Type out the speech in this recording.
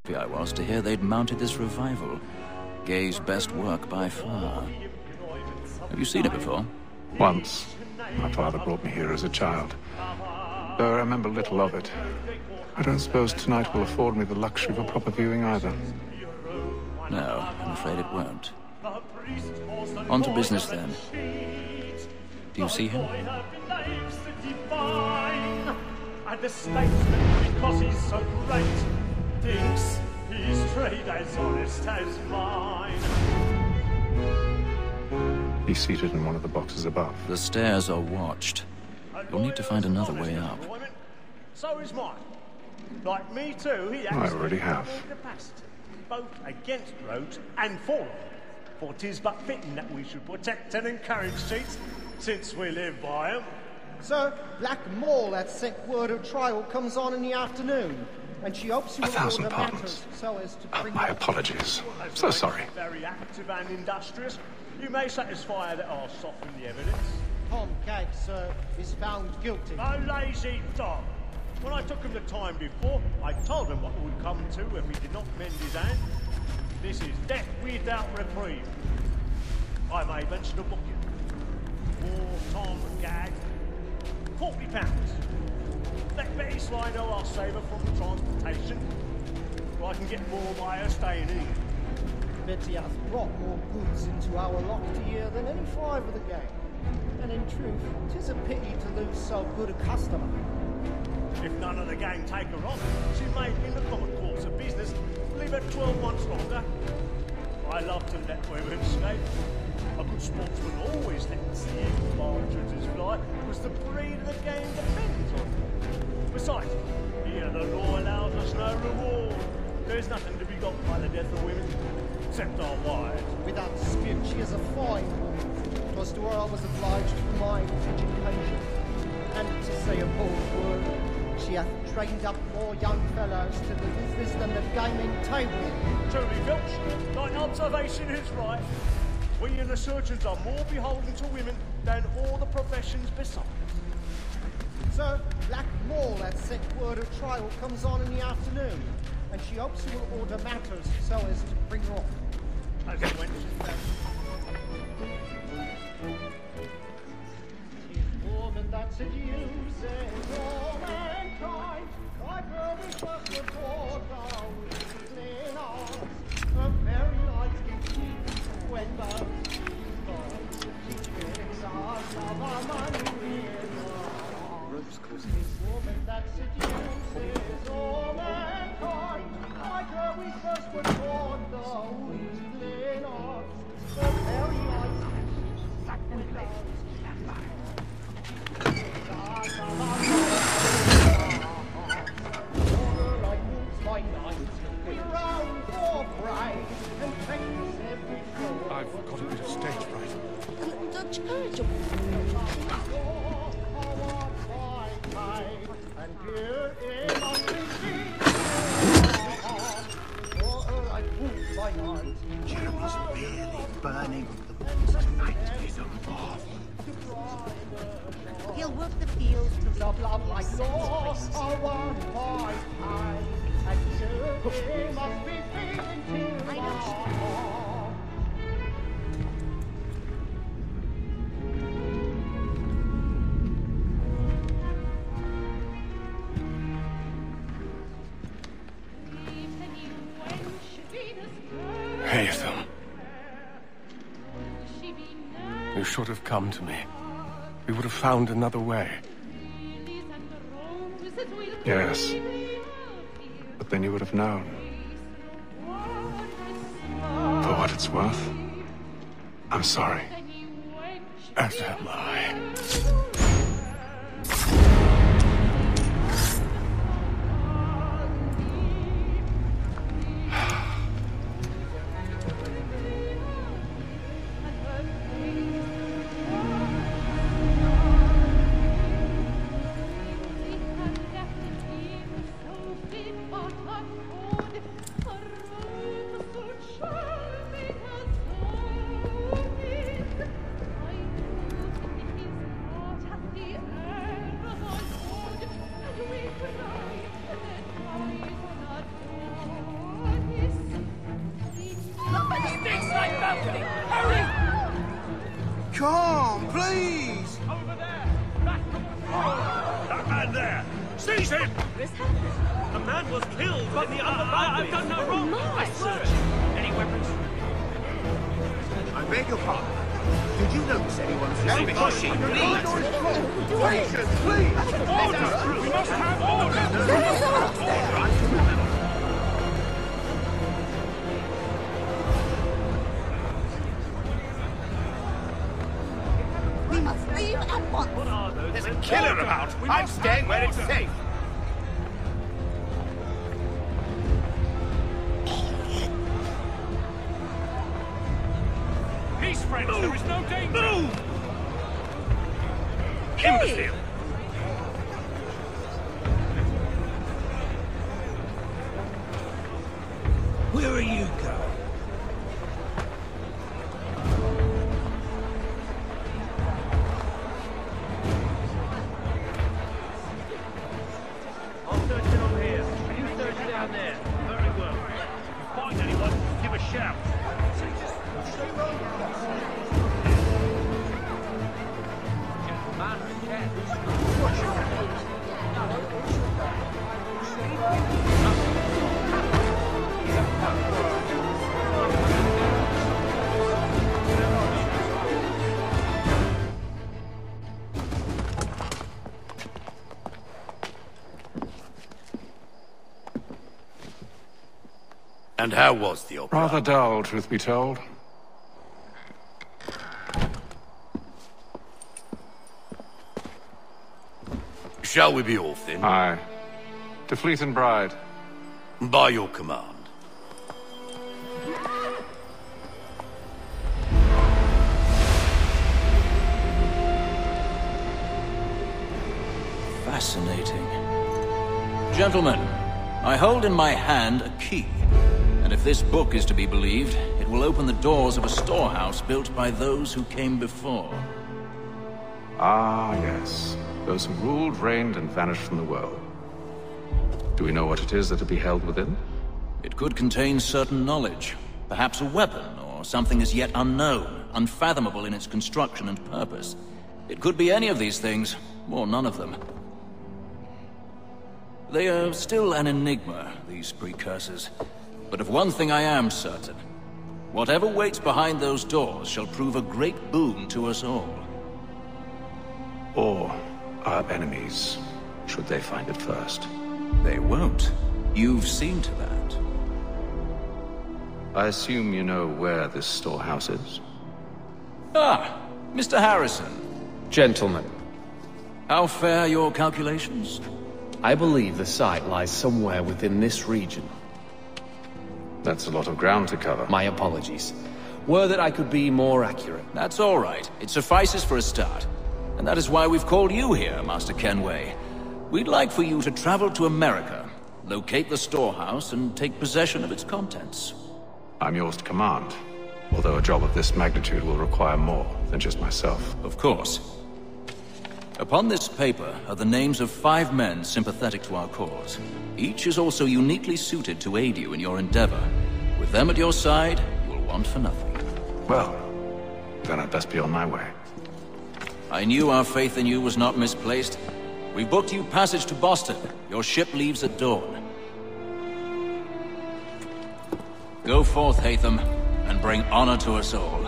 happy I was to hear they'd mounted this revival. Gay's best work by far. Have you seen it before? Once. My father brought me here as a child. Though I remember little of it. I don't suppose tonight will afford me the luxury of a proper viewing either. No, I'm afraid it won't. On to business then. Do you see him? And the statesman, because he's so great, thinks his trade as honest as mine. He's seated in one of the boxes above. The stairs are watched. You'll need to find another way up. So is mine. Like me too, he I already have. Capacity, both against roads and for them. For 'tis but fitting that we should protect and encourage cheats, since we live by 'em. Sir, Black Mall had sent word her trial comes on in the afternoon, and she hopes you will order matters so as to bring... My apologies. So sorry. Very active and industrious. You may satisfy that I'll soften the evidence. Tom Gaggs, sir, is found guilty. A lazy dog. When I took him the time before, I told him what would come to if he did not mend his hand. This is death without reprieve. I may venture to book you. For Tom Gaggs, £40. Let Betty Slido, I'll save her from transportation, or I can get more by her staying in. Betty has brought more goods into our locked year than any five of the gang. And in truth, 'tis a pity to lose so good a customer. If none of the gang take her on, she may, in the common course of business, leave her 12 months longer. I love to let women escape. A good sportsman always lets the egg partridges fly, because the breed of the game depends on them. Besides, here the law allows us no reward. There's nothing to be got by the death of women, except our wives. Without dispute, she is a fine woman. 'Twas to her I was obliged to mind education. And to say a bold word, she hath trained up more young fellows to the business than the gaming table. Truly, Filch, thine observation is right. We and the surgeons are more beholden to women than all the professions besides. Sir, Black Mall had sent word her trial comes on in the afternoon, and she hopes you will order matters so as to bring her off. As I went to bed. Woman that seduces all mankind, like her we first were born, now we in arms. Her very light can keep when those she tricks us of our money in woman that seduces all mankind, like her we first were born, now we in arms. Her very light can keep I've got a bit of stage fright. A little Dutch courage. Jeremy's really burning the books tonight with a moth. He'll work the fields to the blood like law, one by eye, and you must be feeling too. I know. Haytham. You should have come to me. We would have found another way. Yes. But then you would have known. For what it's worth, I'm sorry. As am I. calm, please! Over there! That man there! Seize him! The man was killed in the other I've done no wrong! I searched! Any weapons? I beg your pardon. Did you notice anyone's no, because she bleeds? Patience, please! Order! We must have order! We must leave at once. What are those? There's a killer about! I'm staying where it's safe! Peace, friends! There is no danger! Move! Hey! Imbecile! Where are you going? I'll search it over here. You search it down there. Very well. If you find anyone, give a shout. And how was the opera? Rather dull, truth be told. Shall we be off then? Aye. To Fleet and Bride. By your command. Fascinating. Gentlemen, I hold in my hand a key. And if this book is to be believed, it will open the doors of a storehouse built by those who came before. Ah, yes. Those who ruled, reigned, and vanished from the world. Do we know what it is that will be held within? It could contain certain knowledge, perhaps a weapon, or something as yet unknown, unfathomable in its construction and purpose. It could be any of these things, or none of them. They are still an enigma, these precursors. But of one thing I am certain. Whatever waits behind those doors shall prove a great boon to us all. Or our enemies, should they find it first. They won't. You've seen to that. I assume you know where this storehouse is? Ah, Mr. Harrison. Gentlemen, How fare your calculations? I believe the site lies somewhere within this region. That's a lot of ground to cover. My apologies. Were that I could be more accurate. That's all right. It suffices for a start. And that is why we've called you here, Master Kenway. We'd like for you to travel to America, locate the storehouse, and take possession of its contents. I'm yours to command, although a job of this magnitude will require more than just myself. Of course. Upon this paper are the names of 5 men sympathetic to our cause. Each is also uniquely suited to aid you in your endeavor. With them at your side, you will want for nothing. Well, then I'd best be on my way. I knew our faith in you was not misplaced. We booked you passage to Boston. Your ship leaves at dawn. Go forth, Hatham, and bring honor to us all.